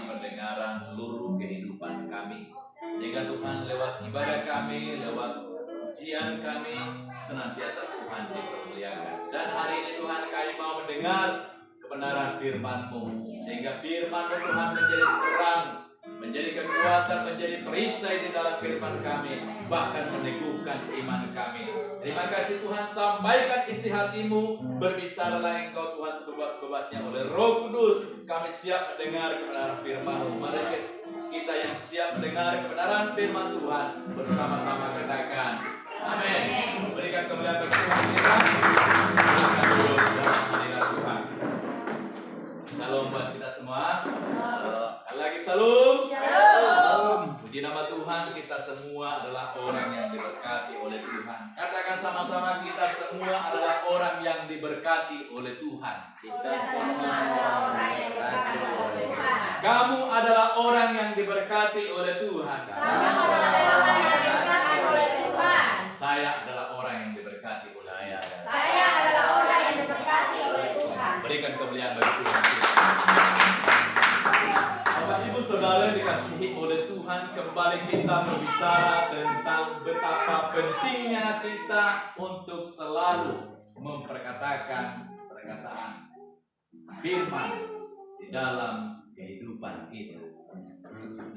pendengaran seluruh kehidupan kami. Sehingga Tuhan lewat ibadah kami, lewat ujian kami, senantiasa Tuhan dipermuliakan. Dan hari ini Tuhan kami mau mendengar kebenaran firman-Mu, sehingga firman-Mu Tuhan menjadi terang, menjadi kekuatan, menjadi perisai di dalam kehidupan kami, bahkan meneguhkan iman kami. Terima kasih Tuhan, sampaikan isi hati-Mu, berbicaralah Engkau Tuhan sebebas-bebasnya oleh Roh Kudus. Kami siap mendengar kebenaran firman-Mu. Mari kita yang siap mendengar kebenaran firman Tuhan bersama-sama katakan amin. Berikan kemuliaan bagi Tuhan kita. Berikan dulu dalam hadirat Tuhan. Salam buat kita semua. Lagi salam. Shalom. Puji nama Tuhan, kita semua adalah orang yang diberkati oleh Tuhan. Katakan sama-sama, kita semua adalah orang yang diberkati oleh Tuhan. Kita semua adalah orang yang diberkati oleh Tuhan. Kamu adalah orang yang diberkati oleh Tuhan. Kamu adalah orang yang diberkati oleh Tuhan. Saya adalah orang yang diberkati oleh Tuhan. Saya adalah orang yang diberkati oleh Tuhan. Berikan kemuliaan bagi Tuhan. Bapak Ibu Saudara dikasihi oleh Tuhan, kembali kita berbicara tentang betapa pentingnya kita untuk selalu memperkatakan perkataan firman di dalam kehidupan kita.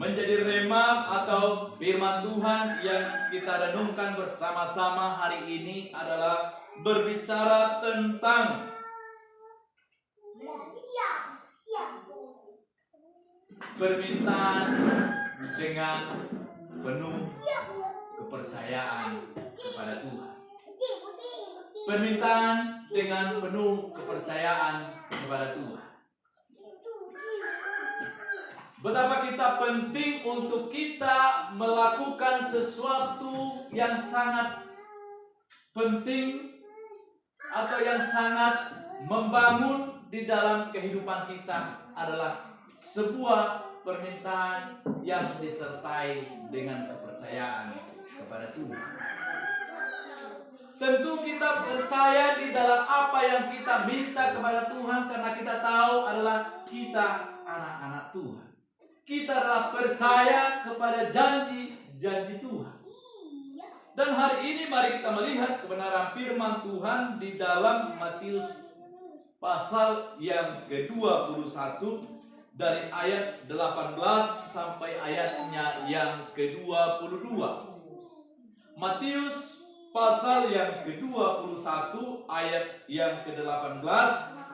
Menjadi rema atau firman Tuhan yang kita renungkan bersama-sama hari ini adalah berbicara tentang permintaan dengan penuh kepercayaan kepada Tuhan. Permintaan dengan penuh kepercayaan kepada Tuhan. Betapa kita penting untuk kita melakukan sesuatu yang sangat penting atau yang sangat membangun di dalam kehidupan kita adalah sebuah permintaan yang disertai dengan kepercayaan kepada Tuhan. Tentu kita percaya di dalam apa yang kita minta kepada Tuhan karena kita tahu adalah kita anak-anak Tuhan. Kita adalah percaya kepada janji-janji Tuhan. Dan hari ini mari kita melihat kebenaran firman Tuhan di dalam Matius pasal yang ke-21 dari ayat 18 sampai ayatnya yang ke-22. Matius pasal yang ke-21 ayat yang ke-18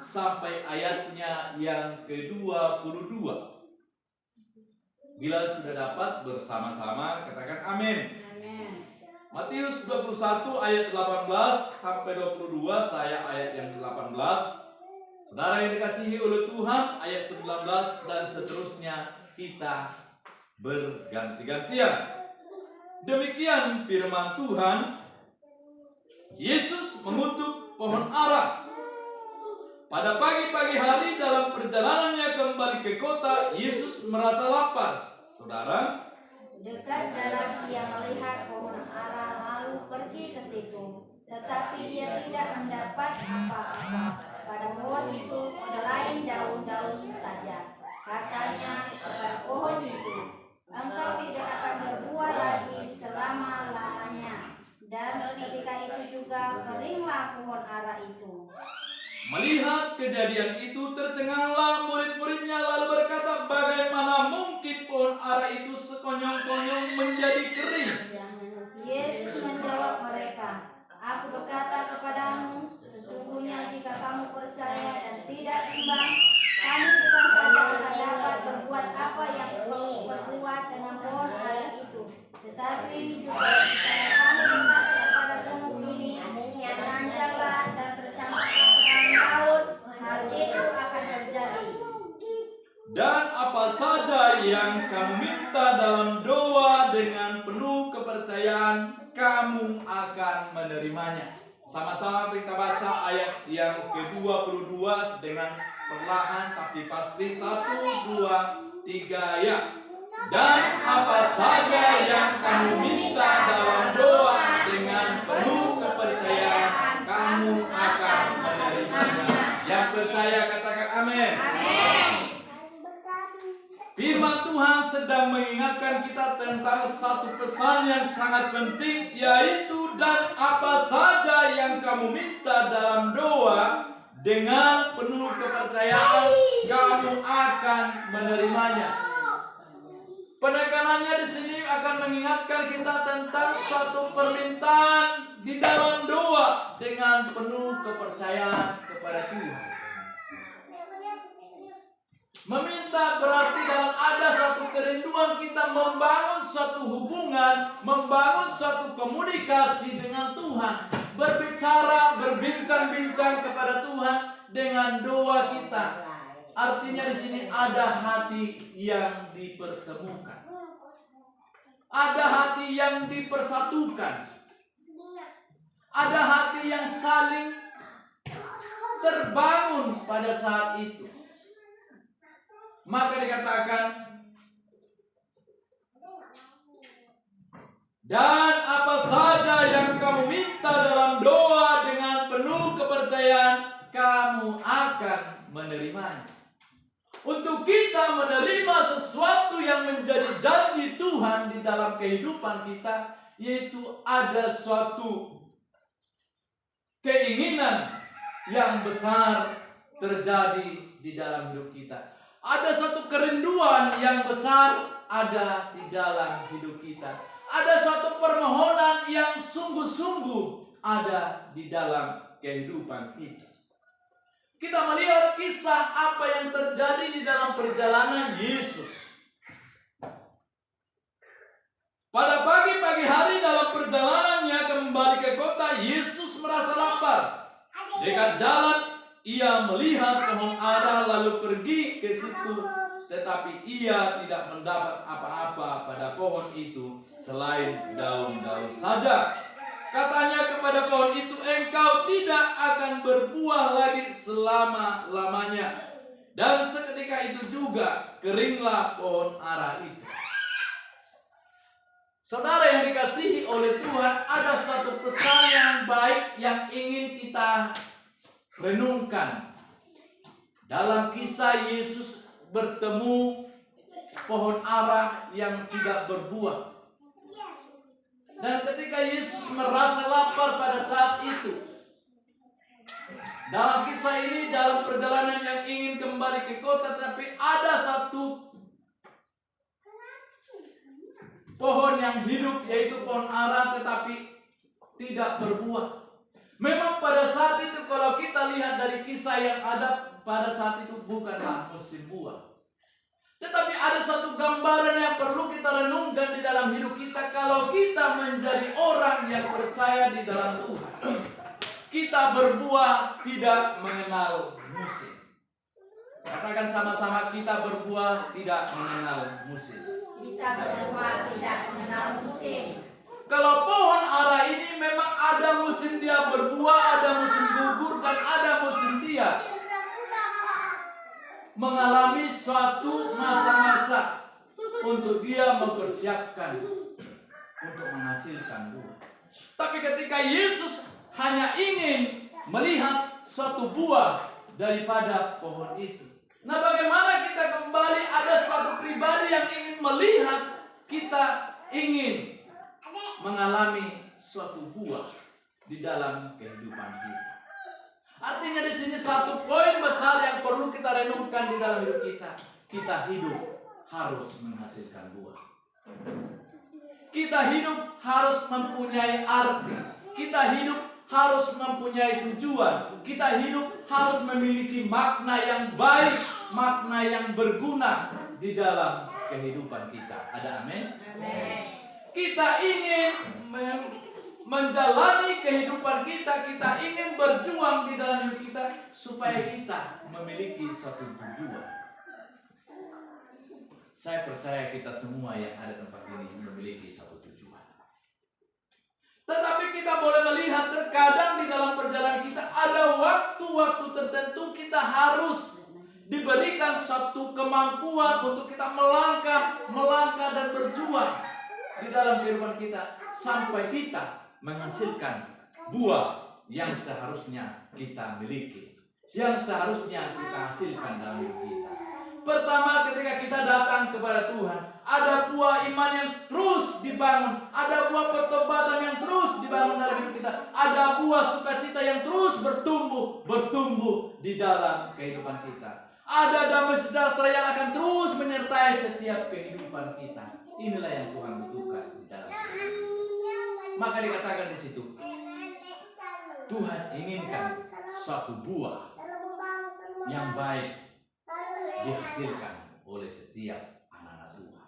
sampai ayatnya yang ke-22. Bila sudah dapat bersama-sama katakan amin. Matius 21 ayat 18 sampai 22, saya ayat yang ke-18. Saudara yang dikasihi oleh Tuhan, ayat 19 dan seterusnya kita berganti-gantian. Demikian firman Tuhan. Yesus mengutuk pohon ara. Pada pagi-pagi hari dalam perjalanannya kembali ke kota, Yesus merasa lapar. Saudara, dekat jalan ia melihat pohon ara lalu pergi ke situ, tetapi ia tidak mendapat apa-apa. Pada pohon itu selain daun-daun saja. Katanya kepada pohon itu, engkau tidak akan berbuah lagi selama-lamanya. Dan seketika itu juga keringlah pohon ara itu. melihat kejadian itu tercenganglah murid-muridnya lalu berkata, bagaimana mungkin pohon ara itu sekonyong-konyong menjadi kering? Yesus menjawab mereka, aku berkata kepadamu, sesungguhnya jika kamu percaya dan tidak bimbang, kamu bukan saja akan dapat berbuat apa yang kau berbuat dengan pohon ara itu, tetapi juga jika kamu berkata kepada gunung ini, beranjaklah dan tercampaklah ke dalam laut, hal itu akan terjadi. Dan apa saja yang kamu minta dalam doa dengan penuh kepercayaan, kamu akan menerimanya. Sama-sama kita baca ayat yang ke-22 dengan perlahan tapi pasti. 1, 2, 3 ya. Dan apa saja yang kamu minta dalam doa dengan penuh kepercayaan, kamu akan menerimanya. Yang percaya katakan amin. Amin. Firman Tuhan sedang mengingatkan kita tentang satu pesan yang sangat penting, yaitu dan apa saja yang kamu minta dalam doa dengan penuh kepercayaan kamu akan menerimanya. Penekanannya di sini akan mengingatkan kita tentang suatu permintaan di dalam doa dengan penuh kepercayaan kepada Tuhan. Meminta berarti dalam ada satu kerinduan kita membangun suatu hubungan, membangun suatu komunikasi dengan Tuhan, berbicara, berbincang-bincang kepada Tuhan dengan doa kita. Artinya di sini ada hati yang dipertemukan, ada hati yang dipersatukan, ada hati yang saling terbangun pada saat itu. Maka dikatakan, dan apa saja yang kamu minta dalam doa dengan penuh kepercayaan, kamu akan menerimanya. Untuk kita menerima sesuatu yang menjadi janji Tuhan di dalam kehidupan kita, yaitu ada suatu keinginan yang besar terjadi di dalam hidup kita. Ada satu kerinduan yang besar ada di dalam hidup kita. Ada satu permohonan yang sungguh-sungguh ada di dalam kehidupan kita. Kita melihat kisah apa yang terjadi di dalam perjalanan Yesus. Pada pagi-pagi hari dalam perjalanannya kembali ke kota, Yesus merasa lapar. Dekat jalan, ia melihat pohon ara lalu pergi ke situ, tetapi ia tidak mendapat apa-apa pada pohon itu selain daun-daun saja. Katanya kepada pohon itu, engkau tidak akan berbuah lagi selama-lamanya. Dan seketika itu juga keringlah pohon ara itu. Saudara yang dikasihi oleh Tuhan, ada satu pesan yang baik yang ingin kita renungkan. Dalam kisah Yesus bertemu pohon ara yang tidak berbuah. Dan ketika Yesus merasa lapar pada saat itu, dalam kisah ini, dalam perjalanan yang ingin kembali ke kota, tapi ada satu pohon yang hidup, yaitu pohon ara, tetapi tidak berbuah. Memang pada saat itu kalau kita lihat dari kisah yang ada pada saat itu bukanlah musim buah. Tetapi ada satu gambaran yang perlu kita renungkan di dalam hidup kita. Kalau kita menjadi orang yang percaya di dalam Tuhan, kita berbuah tidak mengenal musim. Katakan sama-sama, kita berbuah tidak mengenal musim. Kita berbuah tidak mengenal musim. Kalau pohon ara ini memang ada musim dia berbuah, ada musim gugur, dan ada musim dia mengalami suatu masa-masa untuk dia mempersiapkan untuk menghasilkan buah. Tapi ketika Yesus hanya ingin melihat suatu buah daripada pohon itu. Nah, bagaimana kita kembali ada suatu pribadi yang ingin melihat, kita ingin mengalami suatu buah di dalam kehidupan kita. Artinya di sini satu poin besar yang perlu kita renungkan di dalam hidup kita. Kita hidup harus menghasilkan buah. Kita hidup harus mempunyai arti. Kita hidup harus mempunyai tujuan. Kita hidup harus memiliki makna yang baik, makna yang berguna di dalam kehidupan kita. Ada amin? Amin. Kita ingin menjalani kehidupan kita, kita ingin berjuang di dalam hidup kita supaya kita memiliki suatu tujuan. Saya percaya kita semua yang ada tempat ini memiliki suatu tujuan. Tetapi kita boleh melihat terkadang di dalam perjalanan kita ada waktu-waktu tertentu kita harus diberikan suatu kemampuan untuk kita melangkah dan berjuang di dalam kehidupan kita sampai kita menghasilkan buah yang seharusnya kita miliki, yang seharusnya kita hasilkan dalam hidup kita. Pertama, ketika kita datang kepada Tuhan, ada buah iman yang terus dibangun, ada buah pertobatan yang terus dibangun dalam hidup kita, ada buah sukacita yang terus bertumbuh di dalam kehidupan kita. Ada damai sejahtera yang akan terus menyertai setiap kehidupan kita. Inilah yang Tuhan butuhkan di dalam hidup. Maka dikatakan di situ, Tuhan inginkan suatu buah yang baik dihasilkan oleh setiap anak-anak Tuhan.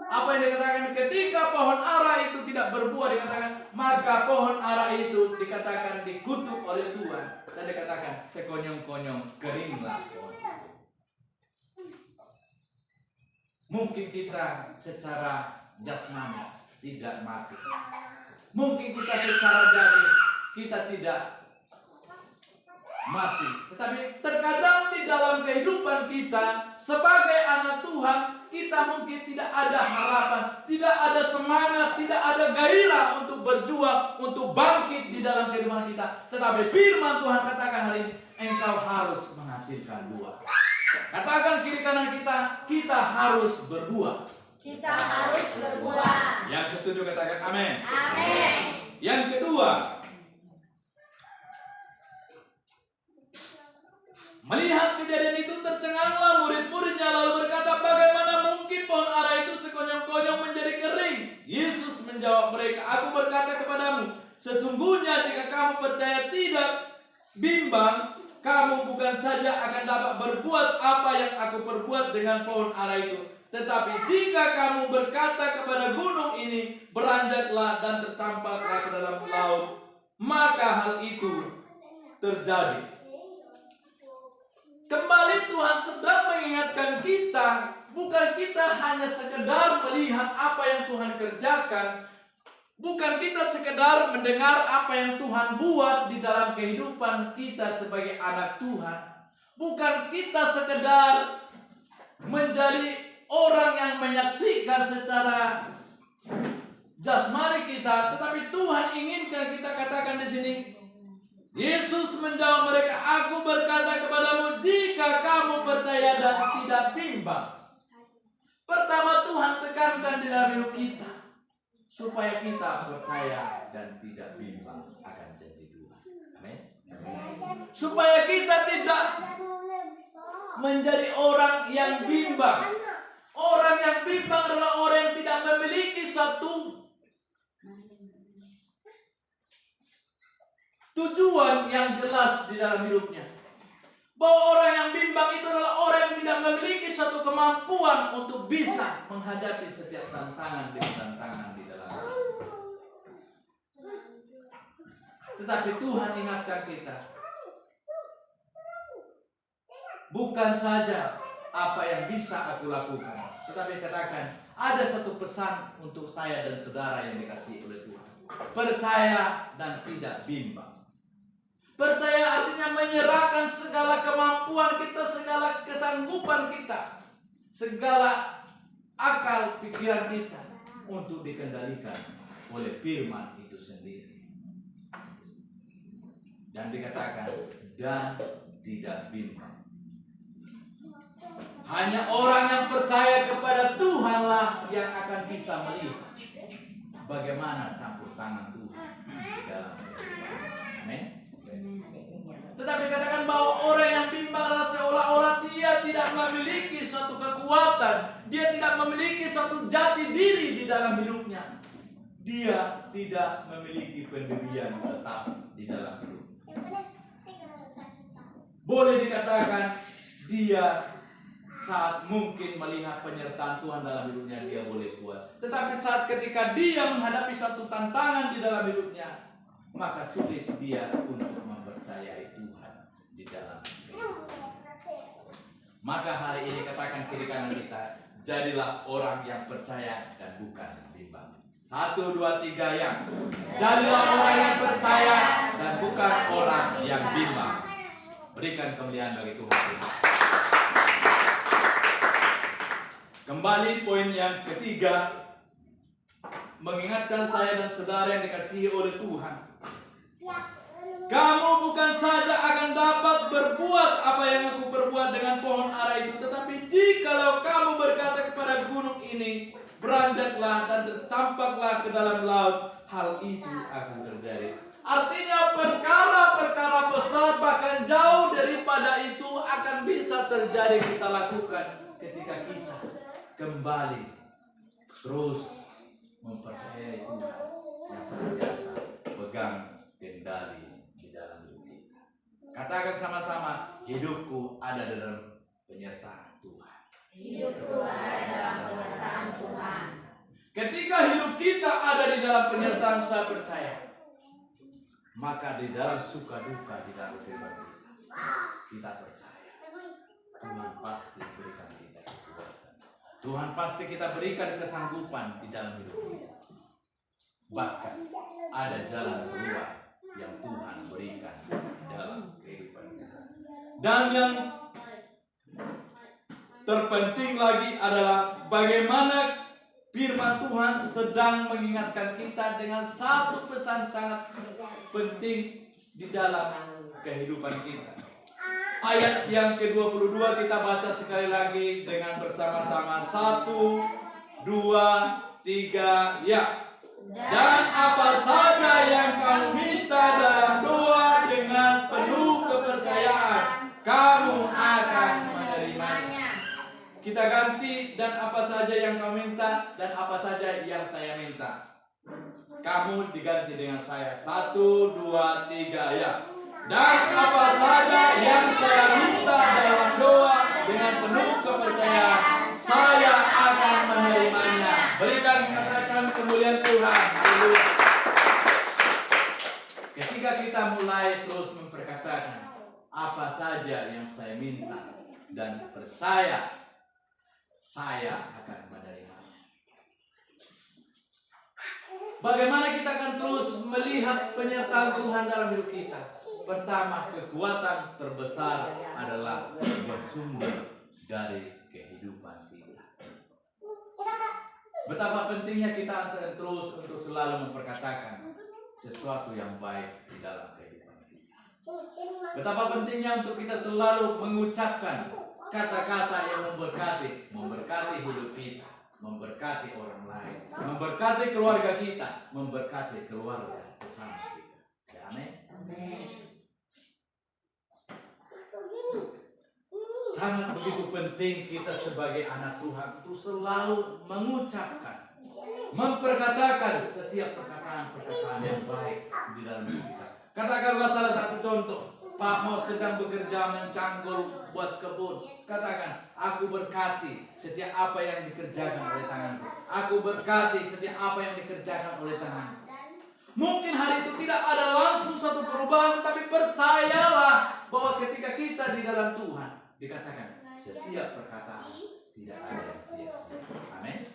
Apa yang dikatakan? Ketika pohon ara itu tidak berbuah, dikatakan, maka pohon ara itu dikatakan dikutuk oleh Tuhan. Dan dikatakan, sekonyong-konyong keringlah pohon itu. Mungkin kita secara jasmani tidak mati. Mungkin kita secara jadi kita tidak mati. Tetapi terkadang di dalam kehidupan kita sebagai anak Tuhan, kita mungkin tidak ada harapan, tidak ada semangat, tidak ada gairah untuk berjuang, untuk bangkit di dalam kehidupan kita. Tetapi firman Tuhan katakan hari ini, engkau harus menghasilkan buah. Katakan kiri kanan kita harus berbuah. Kita harus berbuah. Yang setuju katakan amin. Amin. Yang kedua, melihat kejadian itu tercenganglah murid-muridnya lalu berkata, bagaimana mungkin pohon ara itu sekonyong-konyong menjadi kering? Yesus menjawab mereka, aku berkata kepadamu, sesungguhnya jika kamu percaya tidak bimbang, kamu bukan saja akan dapat berbuat apa yang aku perbuat dengan pohon ara itu, tetapi jika kamu berkata kepada gunung ini, beranjaklah dan tercampaklah ke dalam laut, maka hal itu terjadi. Kembali Tuhan sedang mengingatkan kita, bukan kita hanya sekedar melihat apa yang Tuhan kerjakan, bukan kita sekedar mendengar apa yang Tuhan buat di dalam kehidupan kita sebagai anak Tuhan, bukan kita sekedar menjadi orang yang menyaksikan secara jasmani kita, tetapi Tuhan inginkan kita katakan di sini. Yesus menjawab mereka, aku berkata kepadamu, jika kamu percaya dan tidak bimbang. Pertama Tuhan tekankan di dalam hidup kita, supaya kita percaya dan tidak bimbang akan janji Tuhan. Amin. Supaya kita tidak menjadi orang yang bimbang. Orang yang bimbang adalah orang yang tidak memiliki satu tujuan yang jelas di dalam hidupnya. Bahwa orang yang bimbang itu adalah orang yang tidak memiliki satu kemampuan untuk bisa menghadapi setiap tantangan demi tantangan di dalam hidup. Tetapi Tuhan ingatkan kita, bukan saja apa yang bisa aku lakukan, tetapi katakan, ada satu pesan untuk saya dan saudara yang dikasihi oleh Tuhan. Percaya dan tidak bimbang. Percaya artinya menyerahkan segala kemampuan kita, segala kesanggupan kita, segala akal pikiran kita untuk dikendalikan oleh firman itu sendiri. Dan dikatakan, dan tidak bimbang. Hanya orang yang percaya kepada Tuhanlah yang akan bisa melihat bagaimana campur tangan Tuhan di dalam kehidupan. Amin. Tetapi katakan bahwa orang yang bimbang adalah seolah-olah dia tidak memiliki suatu kekuatan, dia tidak memiliki suatu jati diri di dalam hidupnya, dia tidak memiliki pendirian tetap di dalam hidup. Boleh dikatakan dia saat mungkin melihat penyertaan Tuhan dalam hidupnya dia boleh kuat, tetapi saat ketika dia menghadapi satu tantangan di dalam hidupnya, maka sulit dia untuk mempercayai Tuhan di dalam hidup. Maka hari ini katakan kiri kanan kita, jadilah orang yang percaya dan bukan bimbang. 1, 2, 3 yang jadilah orang yang percaya dan bukan orang yang bimbang. Berikan kemuliaan bagi Tuhan. Kembali poin yang ketiga, mengingatkan saya dan saudara yang dikasihi oleh Tuhan. Kamu bukan saja akan dapat berbuat apa yang aku perbuat dengan pohon ara itu, tetapi jikalau kamu berkata kepada gunung ini, beranjaklah dan tercampaklah ke dalam laut, hal itu akan terjadi. Artinya perkara-perkara besar bahkan jauh daripada itu akan bisa terjadi kita lakukan ketika kita kembali terus mempercayai Tuhan yang senantiasa pegang kendali di dalam hidup kita. Katakan sama-sama, hidupku ada dalam penyertaan Tuhan. Hidupku ada dalam penyertaan Tuhan. Ketika hidup kita ada di dalam penyertaan, saya percaya, maka di dalam suka duka di dalam kehidupan kita percaya Tuhan pasti berikan kita kekuatan. Tuhan pasti kita berikan kesanggupan di dalam hidup kita. Bahkan ada jalan keluar yang Tuhan berikan di dalam kehidupan kita. Dan yang terpenting lagi adalah bagaimana firman Tuhan sedang mengingatkan kita dengan satu pesan sangat penting di dalam kehidupan kita. Ayat yang ke-22 kita baca sekali lagi dengan bersama-sama. 1, 2, 3, ya. Dan apa saja yang kamu minta dalam doa dengan penuh kepercayaan, kamu akan menerimanya. Kita ganti, dan apa saja yang kamu minta dan apa saja yang saya minta. Kamu diganti dengan saya. 1, 2, 3, ya. Dan apa saja yang saya minta dalam doa dengan penuh kepercayaan, saya akan menerimanya. Berikan, katakan kemuliaan Tuhan. Haleluya. Ketika kita mulai terus memperkatakan apa saja yang saya minta dan percaya, saya akan menerimanya. Bagaimana kita akan terus melihat penyertaan Tuhan dalam hidup kita? Pertama, kekuatan terbesar adalah bersumber dari kehidupan kita. Betapa pentingnya kita terus untuk selalu memperkatakan sesuatu yang baik di dalam kehidupan kita. Betapa pentingnya untuk kita selalu mengucapkan kata-kata yang memberkati hidup kita, memberkati orang lain, memberkati keluarga kita, memberkati keluarga sesama kita. Amin. Sangat begitu penting kita sebagai anak Tuhan untuk selalu mengucapkan, memperkatakan setiap perkataan-perkataan yang baik di dalam hidup kita. Katakanlah salah satu contoh. Pak Mo sedang bekerja mencangkul buat kebun. Katakan, aku berkati setiap apa yang dikerjakan oleh tanganku. Aku berkati setiap apa yang dikerjakan oleh tanganku. Mungkin hari itu tidak ada langsung satu perubahan, tapi percayalah bahwa ketika kita di dalam Tuhan, dikatakan setiap perkataan tidak ada yang sia-sia. Amin.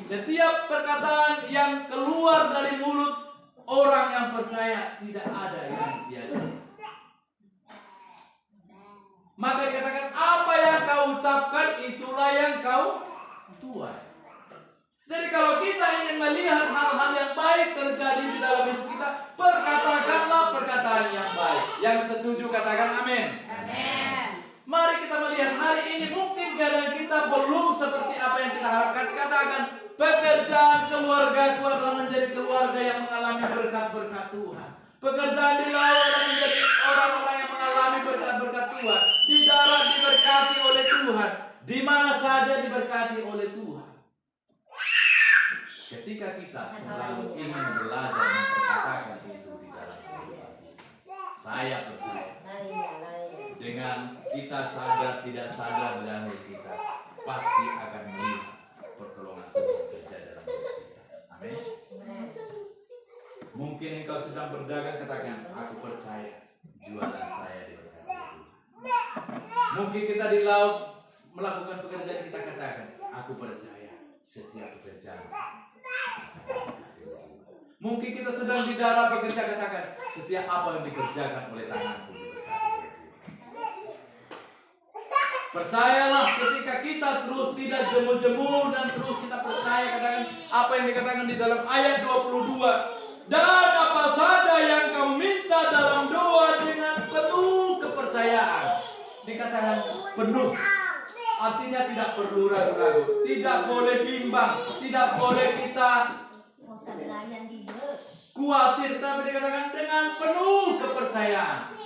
Setiap perkataan yang keluar dari mulut orang yang percaya tidak ada yang sia-sia. Maka dikatakan apa yang kau ucapkan itulah yang kau tuai. Jadi kalau kita ingin melihat hal-hal yang baik terjadi di dalam hidup kita, perkatakanlah perkataan yang baik. Yang setuju katakan amin. Amin. Mari kita melihat hari ini mungkin keadaan kita belum seperti apa yang kita harapkan. Katakan pekerjaan keluarga adalah menjadi keluarga yang mengalami berkat-berkat Tuhan. Pekerjaan di laut adalah menjadi orang-orang yang mengalami berkat-berkat Tuhan. Di darat diberkati oleh Tuhan. Di mana saja diberkati oleh Tuhan. Ketika kita selalu ingin belajar memperkatakan itu di dalam kehidupan kita, saya percaya dengan kita sadar tidak sadar dalam hidup kita pasti akan melihat pertolongan Tuhan kerja dalam hidup kita. Amin. Mungkin engkau sedang berdagang, katakan aku percaya jualan saya diberkati Tuhan. Mungkin kita di laut melakukan pekerjaan, kita katakan aku percaya setiap pekerjaan. Mungkin kita sedang di darat bekerja, katakan setiap apa yang dikerjakan oleh tanganku diberkati oleh Tuhan. Percayalah ketika kita terus tidak jemu-jemu dan terus kita percaya, katakan apa yang dikatakan di dalam ayat 22. Dan apa saja yang kau minta dalam doa penuh. Artinya tidak perlu ragu-ragu, tidak boleh bimbang, tidak boleh kita khawatir, tapi dikatakan dengan penuh kepercayaan.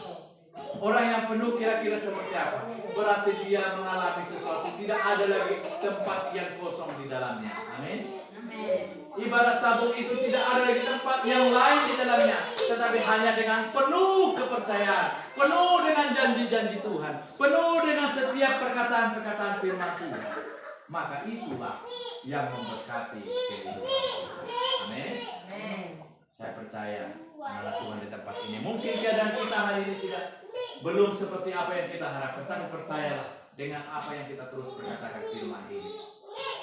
Orang yang penuh kira-kira seperti apa? Berarti dia mengalami sesuatu, tidak ada lagi tempat yang kosong di dalamnya. Amin. Ibarat tabung itu tidak ada lagi tempat yang lain di dalamnya, tetapi hanya dengan penuh kepercayaan, penuh dengan janji-janji Tuhan, penuh dengan setiap perkataan-perkataan firman Tuhan. Maka itulah yang memberkati kehidupan kita. Amin. Saya percaya anak Tuhan di tempat ini. Mungkin keadaan kita hari ini tidak belum seperti apa yang kita harapkan, tapi percayalah dengan apa yang kita terus berkatakan firman ini.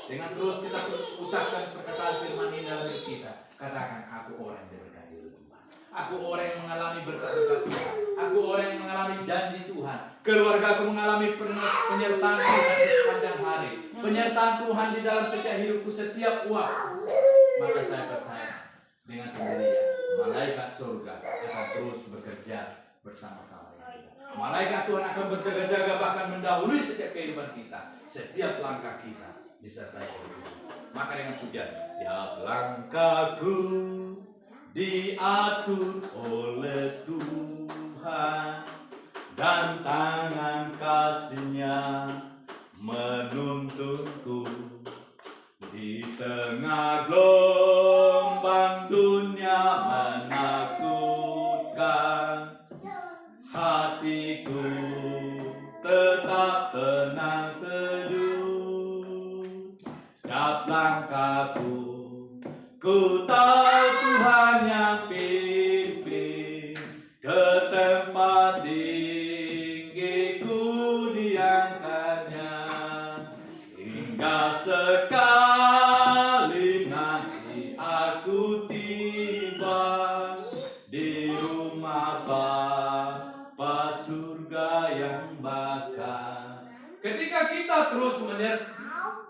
Dengan terus kita ucapkan perkataan firman ini dalam hidup kita. Katakan, aku orang yang diberkati Tuhan. Aku orang yang mengalami berkat-berkat Tuhan. Aku orang yang mengalami janji Tuhan. Keluargaku mengalami penyertaan Tuhan di sepanjang hari. Penyertaan Tuhan di dalam setiap hidupku setiap waktu. Maka saya percaya dengan sendirinya malaikat surga akan terus bekerja bersama-sama dengan kita. Malaikat Tuhan akan berjaga-jaga bahkan mendahului setiap kehidupan kita, setiap langkah kita disertai oleh Tuhan. Maka dengan pujian, tiap langkahku diatur oleh Tuhan dan tangan kasih-Nya menuntunku di tengah gelombang dunia menakutkan. Hatiku tetap tenang teduh. Setiap langkahku, ku tahu Tuhan yang pimpin. Ke tempat tinggi ku diangkatnya. Hingga sekali nanti aku tiba di rumah Bapa surga yang bakal. Ketika kita terus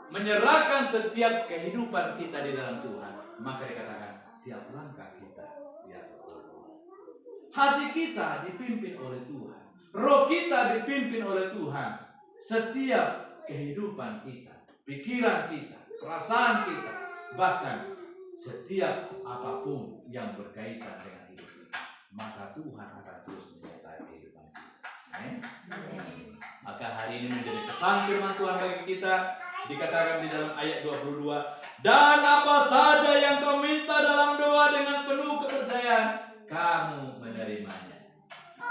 menyerahkan setiap kehidupan kita di dalam Tuhan, maka dikatakan tiap langkah kita diatur oleh Tuhan. Hati kita dipimpin oleh Tuhan, roh kita dipimpin oleh Tuhan. Setiap kehidupan kita, pikiran kita, perasaan kita, bahkan setiap apapun yang berkaitan dengan hidup kita, maka Tuhan akan terus menyertai kehidupan kita. Amin. Maka hari ini menjadi pesan firman Tuhan bagi kita. Dikatakan di dalam ayat 22, dan apa saja yang kau minta dalam doa dengan penuh kepercayaan, kamu menerimanya.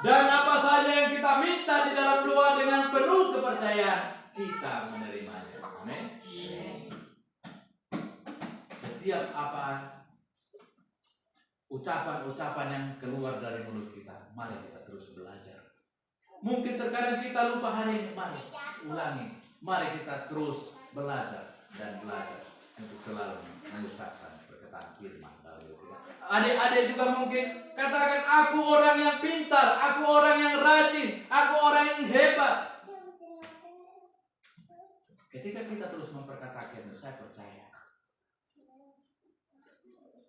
Dan apa saja yang kita minta di dalam doa dengan penuh kepercayaan, kita menerimanya. Amin. Setiap apa ucapan-ucapan yang keluar dari mulut kita, mari kita terus belajar. Mungkin terkadang kita lupa hari ini, mari ulangi. Mari kita terus belajar dan belajar untuk selalu mengucapkan perkataan firman dalam hidup kita. Adik-adik juga mungkin katakan, aku orang yang pintar, aku orang yang rajin, aku orang yang hebat. Ketika kita terus memperkatakan itu, saya percaya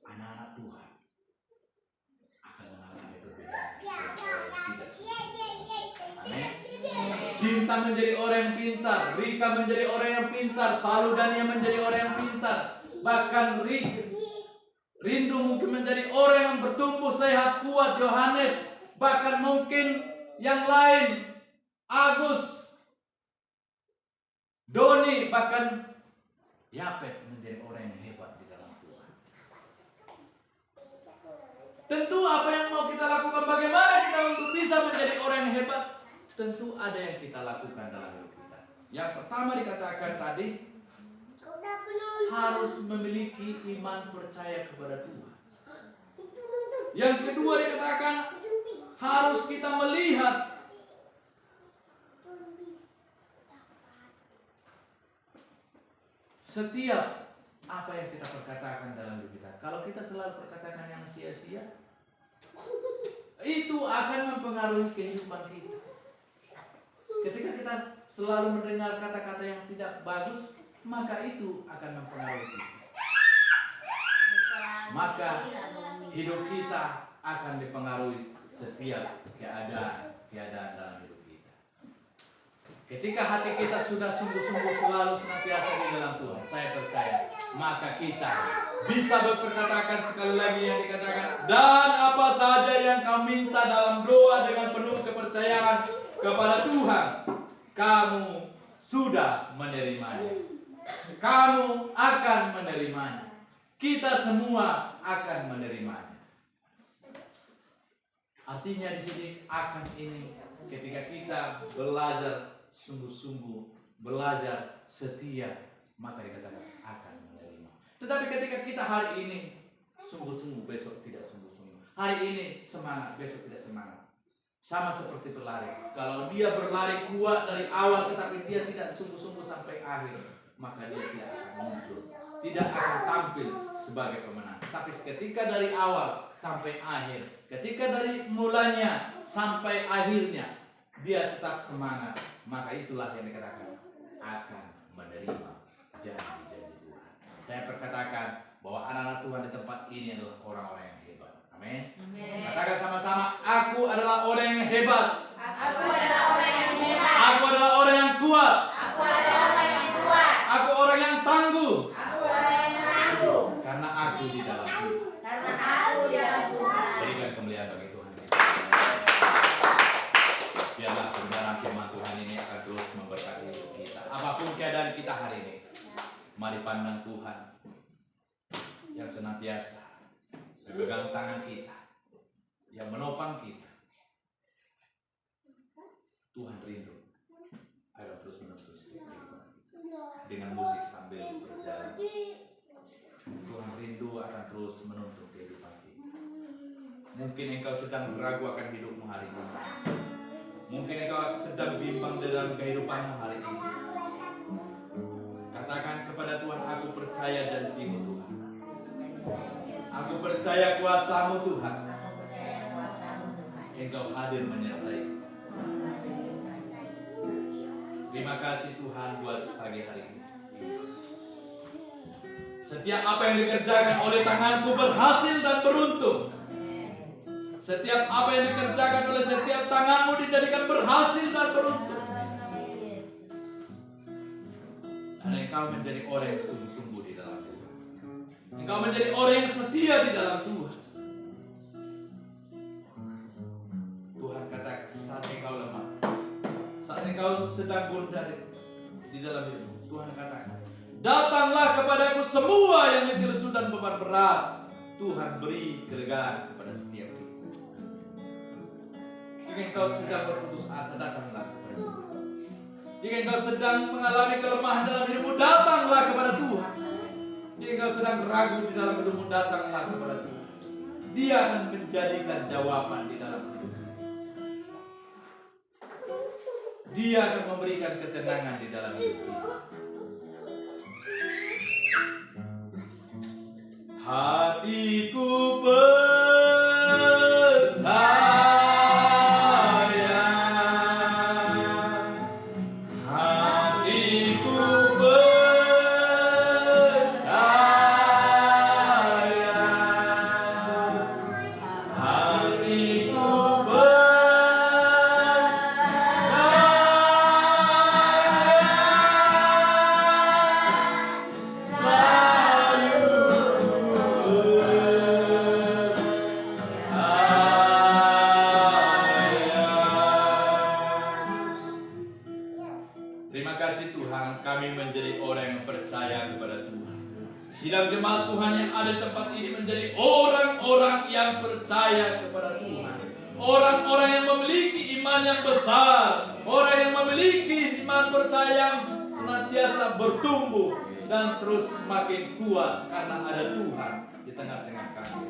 anak-anak Tuhan akan mengalami perbedaan. Amin. Cinta menjadi orang yang pintar, Rika menjadi orang yang pintar, Saludania menjadi orang yang pintar, bahkan Rindu mungkin menjadi orang yang bertumbuh sehat kuat, Yohanes, bahkan mungkin yang lain, Agus, Doni, bahkan Yapet menjadi orang yang hebat di dalam Tuhan. Tentu apa yang mau kita lakukan, bagaimana kita untuk bisa menjadi orang yang hebat, tentu ada yang kita lakukan dalam hidup kita. Yang pertama dikatakan tadi, harus memiliki iman percaya kepada Tuhan. Yang kedua dikatakan, harus kita melihat setiap apa yang kita perkatakan dalam hidup kita. Kalau kita selalu perkatakan yang sia-sia, itu akan mempengaruhi kehidupan kita. Ketika kita selalu mendengar kata-kata yang tidak bagus, maka itu akan mempengaruhi kita. Maka hidup kita akan dipengaruhi setiap keadaan dalam hidup kita. Ketika hati kita sudah sungguh-sungguh selalu senantiasa di dalam Tuhan, saya percaya, maka kita bisa berkatakan sekali lagi yang dikatakan, dan apa saja yang kau minta dalam doa dengan penuh kepercayaan kepada Tuhan, kamu sudah menerimanya. Kamu akan menerimanya. Kita semua akan menerimanya. Artinya di sini akan ini ketika kita belajar sungguh-sungguh, belajar setia, maka dikatakan akan menerima. Tetapi ketika kita hari ini sungguh-sungguh, besok tidak sungguh-sungguh. Hari ini semangat, besok tidak semangat. Sama seperti berlari. Kalau dia berlari kuat dari awal tetapi dia tidak sungguh-sungguh sampai akhir, maka dia tidak akan muncul, tidak akan tampil sebagai pemenang. Tapi ketika dari awal sampai akhir, ketika dari mulanya sampai akhirnya dia tetap semangat, maka itulah yang dikatakan akan menerima janji-janji Tuhan. Saya perkatakan bahwa anak-anak Tuhan di tempat ini adalah orang-orang yang hebat. Amin. Katakan sama-sama, aku adalah orang yang hebat. Aku adalah orang yang hebat. Aku adalah orang yang kuat. Aku adalah orang yang kuat. Aku orang yang tangguh. Aku orang yang tangguh. Karena aku di dalam Tuhan. Karena aku di dalam Tuhan. Berikan kemuliaan bagi Tuhan. Biarlah kebenaran firman Tuhan ini akan terus memberkati hidup kita. Apapun keadaan kita hari ini, mari pandang Tuhan yang senantiasa memegang tangan kita, yang menopang kita. Tuhan rindu agar terus menerus dengan musik sambil berjalan. Tuhan rindu akan terus menuntut kehidupan kita. Mungkin engkau sedang ragu akan hidupmu hari ini. Mungkin engkau sedang bimbang dalam kehidupanmu hari ini. Katakan kepada Tuhan, aku percaya janji-Mu Tuhan. Aku percaya kuasa-Mu Tuhan. Engkau hadir menyertai. Terima kasih Tuhan buat pagi hari ini. Setiap apa yang dikerjakan oleh tanganku berhasil dan beruntung. Setiap apa yang dikerjakan oleh setiap tanganmu dijadikan berhasil dan beruntung. Dan engkau menjadi orang yang sungguh-sungguh di dalam Tuhan. Engkau menjadi orang yang setia di dalam Tuhan. Tuhan katakan saat engkau lemah, saat engkau sedang gundah di dalam hidup, Tuhan katakan, datanglah kepadaku semua yang letih lesu dan beban berat. Tuhan beri kelegaan kepada setiap kita. Jika engkau sedang berputus asa, datanglah kepada Tuhan. Jika engkau sedang mengalami kelemahan dalam hidupmu, datanglah kepada Tuhan. Jika engkau sedang ragu di dalam hidupmu, datanglah kepada Tuhan. Dia akan menjadikan jawaban di dalam hidupmu. Dia akan memberikan ketenangan di dalam hidupmu. Hatiku percaya, hatiku percaya, hatiku Terima kasih Tuhan, kami menjadi orang yang percaya kepada Tuhan. Sidang jemaat Tuhan yang ada di tempat ini menjadi orang-orang yang percaya kepada Tuhan. Orang-orang yang memiliki iman yang besar. Orang yang memiliki iman percaya yang senantiasa bertumbuh dan terus semakin kuat karena ada Tuhan di tengah-tengah kami.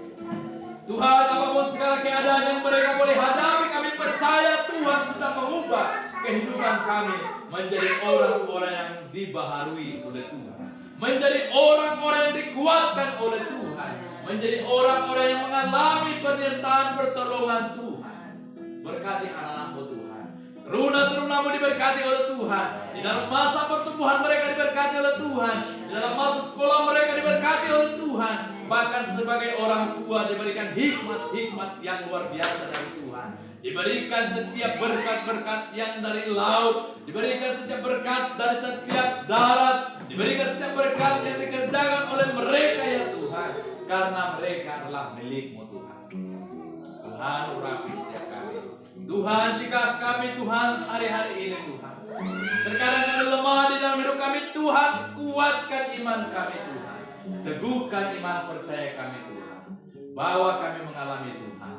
Tuhan, apapun segala keadaan yang mereka boleh hadapi, kami percaya Tuhan sudah mengubah kehidupan kami menjadi orang-orang yang dibaharui oleh Tuhan, menjadi orang-orang yang dikuatkan oleh Tuhan, menjadi orang-orang yang mengalami penyertaan pertolongan Tuhan. Berkati anak-anak-Mu Tuhan, teruna-terunamu diberkati oleh Tuhan, di dalam masa pertumbuhan mereka diberkati oleh Tuhan, di dalam masa sekolah mereka diberkati oleh Tuhan. bahkan sebagai orang tua diberikan hikmat-hikmat yang luar biasa dari Tuhan. Diberikan setiap berkat-berkat yang dari laut, diberikan setiap berkat dari setiap darat, diberikan setiap berkat yang dikerjakan oleh mereka ya Tuhan, karena mereka adalah milik-Mu Tuhan. Tuhan urapi setiap kami. Tuhan, jika kami Tuhan hari-hari ini Tuhan, terkadang kami lemah di dalam hidup kami Tuhan, kuatkan iman kami Tuhan, teguhkan iman percaya kami Tuhan, bahwa kami mengalami Tuhan,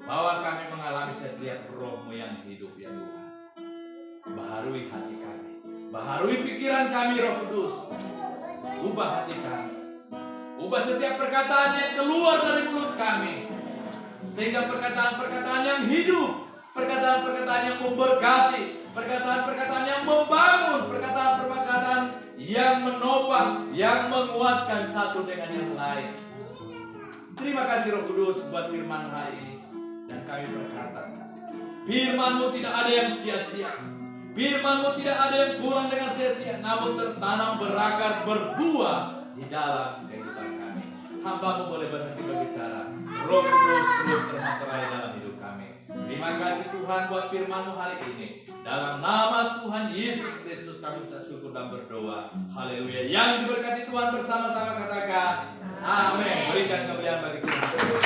bahwa kami mengalami setiap roh-Mu yang hidup ya Tuhan. Baharui hati kami, baharui pikiran kami Roh Kudus, ubah hati kami, ubah setiap perkataan yang keluar dari mulut kami, sehingga perkataan-perkataan yang hidup, perkataan-perkataan yang memberkati, perkataan-perkataan yang membangun, perkataan-perkataan yang menopang, yang menguatkan satu dengan yang lain. Terima kasih Roh Kudus buat firman hari ini. Dan kami berkata, firman-Mu tidak ada yang sia-sia, firman-Mu tidak ada yang pulang dengan sia-sia, namun tertanam, berakar, berbuah di dalam kehidupan kami. Hamba-Mu boleh berhenti berbicara, Roh Kudus terus termaterai dalam hidup kami. Terima kasih Tuhan buat firman-Mu hari ini. Dalam nama Tuhan Yesus Kristus kami ucap syukur dan berdoa. Haleluya. Yang diberkati Tuhan bersama-sama katakan amin. Berikan kemuliaan bagi Tuhan.